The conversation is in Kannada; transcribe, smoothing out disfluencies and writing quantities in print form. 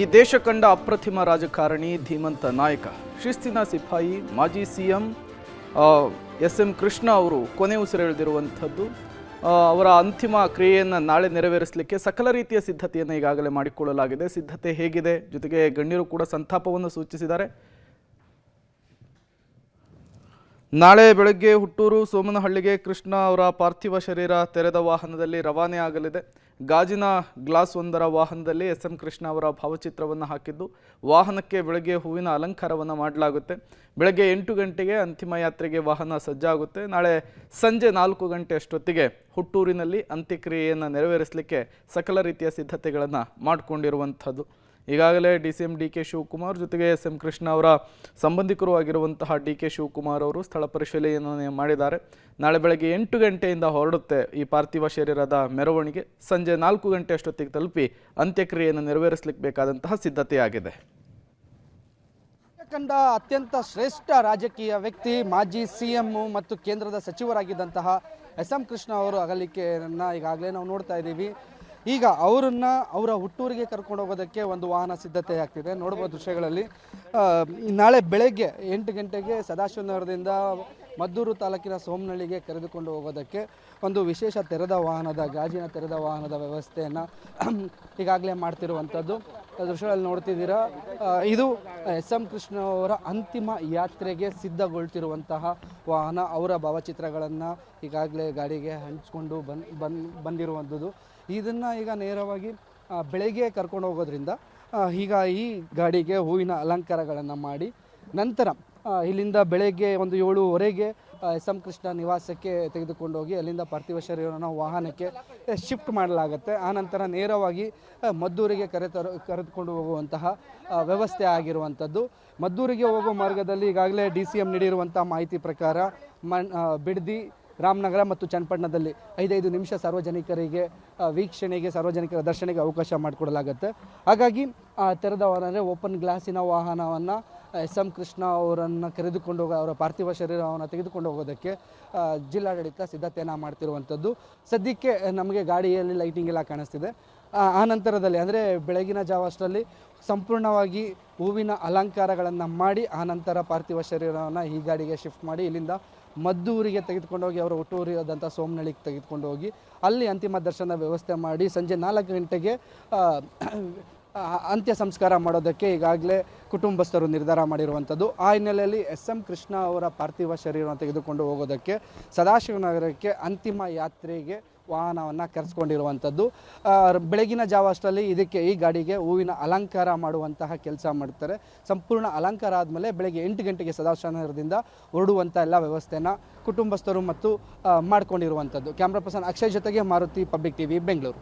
ಈ ದೇಶ ಕಂಡ ಅಪ್ರತಿಮ ರಾಜಕಾರಣಿ, ಧೀಮಂತ ನಾಯಕ, ಶಿಸ್ತಿನ ಸಿಪಾಯಿ, ಮಾಜಿ ಸಿಎಂ ಎಸ್.ಎಂ. ಕೃಷ್ಣ ಅವರು ಕೊನೆ ಉಸಿರೆಳೆದಿರುವಂಥದ್ದು. ಅವರ ಅಂತಿಮ ಕ್ರಿಯೆಯನ್ನು ನಾಳೆ ನೆರವೇರಿಸಲಿಕ್ಕೆ ಸಕಲ ರೀತಿಯ ಸಿದ್ಧತೆಯನ್ನು ಈಗಾಗಲೇ ಮಾಡಿಕೊಳ್ಳಲಾಗಿದೆ. ಸಿದ್ಧತೆ ಹೇಗಿದೆ, ಜೊತೆಗೆ ಗಣ್ಯರು ಕೂಡ ಸಂತಾಪವನ್ನು ಸೂಚಿಸಿದ್ದಾರೆ. ನಾಳೆ ಬೆಳಗ್ಗೆ ಹುಟ್ಟೂರು ಸೋಮನಹಳ್ಳಿಗೆ ಕೃಷ್ಣ ಅವರ ಪಾರ್ಥಿವ ಶರೀರ ತೆರೆದ ವಾಹನದಲ್ಲಿ ರವಾನೆ ಆಗಲಿದೆ. ಗಾಜಿನ ಗ್ಲಾಸ್ ಒಂದರ ವಾಹನದಲ್ಲಿ ಎಸ್.ಎಂ. ಕೃಷ್ಣ ಅವರ ಭಾವಚಿತ್ರವನ್ನು ಹಾಕಿದ್ದು, ವಾಹನಕ್ಕೆ ಬೆಳಗ್ಗೆ ಹೂವಿನ ಅಲಂಕಾರವನ್ನು ಮಾಡಲಾಗುತ್ತೆ. ಬೆಳಗ್ಗೆ 8 ಗಂಟೆಗೆ ಅಂತಿಮ ಯಾತ್ರೆಗೆ ವಾಹನ ಸಜ್ಜಾಗುತ್ತೆ. ನಾಳೆ ಸಂಜೆ 4 ಗಂಟೆ ಅಷ್ಟೊತ್ತಿಗೆ ಹುಟ್ಟೂರಿನಲ್ಲಿ ಅಂತ್ಯಕ್ರಿಯೆಯನ್ನು ನೆರವೇರಿಸಲಿಕ್ಕೆ ಸಕಲ ರೀತಿಯ ಸಿದ್ಧತೆಗಳನ್ನು ಮಾಡಿಕೊಂಡಿರುವಂಥದ್ದು. ಈಗಾಗಲೇ ಡಿ.ಸಿ.ಎಂ. ಡಿ.ಕೆ. ಶಿವಕುಮಾರ್ ಜೊತೆಗೆ ಎಸ್.ಎಂ. ಕೃಷ್ಣ ಅವರ ಸಂಬಂಧಿಕರು ಆಗಿರುವಂತಹ ಡಿ.ಕೆ. ಶಿವಕುಮಾರ್ ಅವರು ಸ್ಥಳ ಪರಿಶೀಲನೆ ಮಾಡಿದ್ದಾರೆ. ನಾಳೆ ಬೆಳಗ್ಗೆ 8 ಗಂಟೆಯಿಂದ ಹೊರಡುತ್ತೆ ಈ ಪಾರ್ಥಿವ ಶರೀರದ ಮೆರವಣಿಗೆ. ಸಂಜೆ 4 ಗಂಟೆ ಅಷ್ಟೊತ್ತಿಗೆ ತಲುಪಿ ಅಂತ್ಯಕ್ರಿಯೆಯನ್ನು ನೆರವೇರಿಸಲಿಕ್ಕೆ ಬೇಕಾದಂತಹ ಸಿದ್ಧತೆಯಾಗಿದೆ. ಕಂಡ ಅತ್ಯಂತ ಶ್ರೇಷ್ಠ ರಾಜಕೀಯ ವ್ಯಕ್ತಿ, ಮಾಜಿ ಸಿಎಂ ಮತ್ತು ಕೇಂದ್ರದ ಸಚಿವರಾಗಿದ್ದಂತಹ ಎಸ್.ಎಂ. ಕೃಷ್ಣ ಅವರು ಅಗಲಿಕೆಯನ್ನು ಈಗಾಗಲೇ ನಾವು ನೋಡ್ತಾ ಇದ್ದೀವಿ. ಈಗ ಅವರ ಹುಟ್ಟೂರಿಗೆ ಕರ್ಕೊಂಡು ಹೋಗೋದಕ್ಕೆ ಒಂದು ವಾಹನ ಸಿದ್ಧತೆ ಆಗ್ತಿದೆ. ನೋಡ್ಬೋದು ದೃಶ್ಯಗಳಲ್ಲಿ. ನಾಳೆ ಬೆಳಗ್ಗೆ 8 ಗಂಟೆಗೆ ಸದಾಶಿವನಗರದಿಂದ ಮದ್ದೂರು ತಾಲೂಕಿನ ಸೋಮನಹಳ್ಳಿಗೆ ಕರೆದುಕೊಂಡು ಹೋಗೋದಕ್ಕೆ ಒಂದು ವಿಶೇಷ ಗಾಜಿನ ತೆರೆದ ವಾಹನದ ವ್ಯವಸ್ಥೆಯನ್ನು ಈಗಾಗಲೇ ಮಾಡ್ತಿರುವಂಥದ್ದು ದೃಶ್ಯಗಳಲ್ಲಿ ನೋಡ್ತಿದ್ದೀರಾ. ಇದು ಎಸ್.ಎಂ. ಕೃಷ್ಣ ಅವರ ಅಂತಿಮ ಯಾತ್ರೆಗೆ ಸಿದ್ಧಗೊಳ್ತಿರುವಂತಹ ವಾಹನ. ಅವರ ಭಾವಚಿತ್ರಗಳನ್ನು ಈಗಾಗಲೇ ಗಾಡಿಗೆ ಹಂಚಿಕೊಂಡು ಬಂದಿರುವಂಥದ್ದು. ಇದನ್ನು ಈಗ ನೇರವಾಗಿ ಬೆಳಗ್ಗೆ ಕರ್ಕೊಂಡು ಹೋಗೋದ್ರಿಂದ ಈಗ ಈ ಗಾಡಿಗೆ ಹೂವಿನ ಅಲಂಕಾರಗಳನ್ನು ಮಾಡಿ ನಂತರ ಇಲ್ಲಿಂದ ಬೆಳಗ್ಗೆ ಒಂದು 7:15 ಎಸ್.ಎಂ. ಕೃಷ್ಣ ನಿವಾಸಕ್ಕೆ ತೆಗೆದುಕೊಂಡು ಹೋಗಿ ಅಲ್ಲಿಂದ ಪಾರ್ಥಿವ ಶರೀರವನ್ನು ವಾಹನಕ್ಕೆ ಶಿಫ್ಟ್ ಮಾಡಲಾಗುತ್ತೆ. ಆನಂತರ ನೇರವಾಗಿ ಮದ್ದೂರಿಗೆ ಕರೆದುಕೊಂಡು ಹೋಗುವಂತಹ ವ್ಯವಸ್ಥೆ ಆಗಿರುವಂಥದ್ದು. ಮದ್ದೂರಿಗೆ ಹೋಗೋ ಮಾರ್ಗದಲ್ಲಿ ಈಗಾಗಲೇ ಡಿ.ಸಿ.ಎಂ. ನೀಡಿರುವಂಥ ಮಾಹಿತಿ ಪ್ರಕಾರ ಬಿಡದಿ, ರಾಮನಗರ ಮತ್ತು ಚನ್ನಪಟ್ಟಣದಲ್ಲಿ 5 ನಿಮಿಷ ಸಾರ್ವಜನಿಕರಿಗೆ ವೀಕ್ಷಣೆಗೆ, ಸಾರ್ವಜನಿಕರ ದರ್ಶನಕ್ಕೆ ಅವಕಾಶ ಮಾಡಿಕೊಡಲಾಗುತ್ತೆ. ಹಾಗಾಗಿ ತೆರೆದ ವಾಹನ ಅಂದರೆ ಓಪನ್ ಗ್ಲಾಸಿನ ವಾಹನವನ್ನು ಎಸ್.ಎಂ. ಕೃಷ್ಣ ಅವರನ್ನು ಕರೆದುಕೊಂಡು ಅವರ ಪಾರ್ಥಿವ ಶರೀರವನ್ನು ತೆಗೆದುಕೊಂಡು ಹೋಗೋದಕ್ಕೆ ಜಿಲ್ಲಾಡಳಿತ ಸಿದ್ಧತೆಯನ್ನು ಮಾಡ್ತಿರುವಂಥದ್ದು. ಸದ್ಯಕ್ಕೆ ನಮಗೆ ಗಾಡಿಯಲ್ಲಿ ಲೈಟಿಂಗ್ ಎಲ್ಲ ಕಾಣಿಸ್ತಿದೆ. ಆ ನಂತರದಲ್ಲಿ ಅಂದರೆ ಬೆಳಗಿನ ಜಾವ ಅಷ್ಟರಲ್ಲಿ ಸಂಪೂರ್ಣವಾಗಿ ಹೂವಿನ ಅಲಂಕಾರಗಳನ್ನು ಮಾಡಿ ಆನಂತರ ಪಾರ್ಥಿವ ಶರೀರವನ್ನು ಈ ಗಾಡಿಗೆ ಶಿಫ್ಟ್ ಮಾಡಿ ಇಲ್ಲಿಂದ ಮದ್ದೂರಿಗೆ ತೆಗೆದುಕೊಂಡು ಹೋಗಿ ಅವರ ಹುಟ್ಟೂರಿಯಾದಂಥ ಸೋಮನಹಳ್ಳಿಗೆ ತೆಗೆದುಕೊಂಡು ಹೋಗಿ ಅಲ್ಲಿ ಅಂತಿಮ ದರ್ಶನ ವ್ಯವಸ್ಥೆ ಮಾಡಿ ಸಂಜೆ 4 ಗಂಟೆಗೆ ಅಂತ್ಯ ಸಂಸ್ಕಾರ ಮಾಡೋದಕ್ಕೆ ಈಗಾಗಲೇ ಕುಟುಂಬಸ್ಥರು ನಿರ್ಧಾರ ಮಾಡಿರುವಂಥದ್ದು. ಆ ಹಿನ್ನೆಲೆಯಲ್ಲಿ ಎಸ್.ಎಂ. ಕೃಷ್ಣ ಅವರ ಪಾರ್ಥಿವ ಶರೀರವನ್ನು ತೆಗೆದುಕೊಂಡು ಹೋಗೋದಕ್ಕೆ ಸದಾಶಿವನಗರಕ್ಕೆ ಅಂತಿಮ ಯಾತ್ರೆಗೆ ವಾಹನವನ್ನು ಕರೆಸ್ಕೊಂಡಿರುವಂಥದ್ದು. ಬೆಳಗಿನ ಜಾವ ಅಷ್ಟರಲ್ಲಿ ಈ ಗಾಡಿಗೆ ಹೂವಿನ ಅಲಂಕಾರ ಮಾಡುವಂತಹ ಕೆಲಸ ಮಾಡ್ತಾರೆ. ಸಂಪೂರ್ಣ ಅಲಂಕಾರ ಆದಮೇಲೆ ಬೆಳಗ್ಗೆ 8 ಗಂಟೆಗೆ ಸದಾಶಿವನಗರದಿಂದ ಹೊರಡುವಂಥ ಎಲ್ಲ ವ್ಯವಸ್ಥೆಯನ್ನು ಕುಟುಂಬಸ್ಥರು ಮತ್ತು ಮಾಡ್ಕೊಂಡಿರುವಂಥದ್ದು. ಕ್ಯಾಮ್ರಾ ಪರ್ಸನ್ ಅಕ್ಷಯ್ ಜೊತೆಗೆ ಮಾರುತಿ, ಪಬ್ಲಿಕ್ ಟಿವಿ, ಬೆಂಗಳೂರು.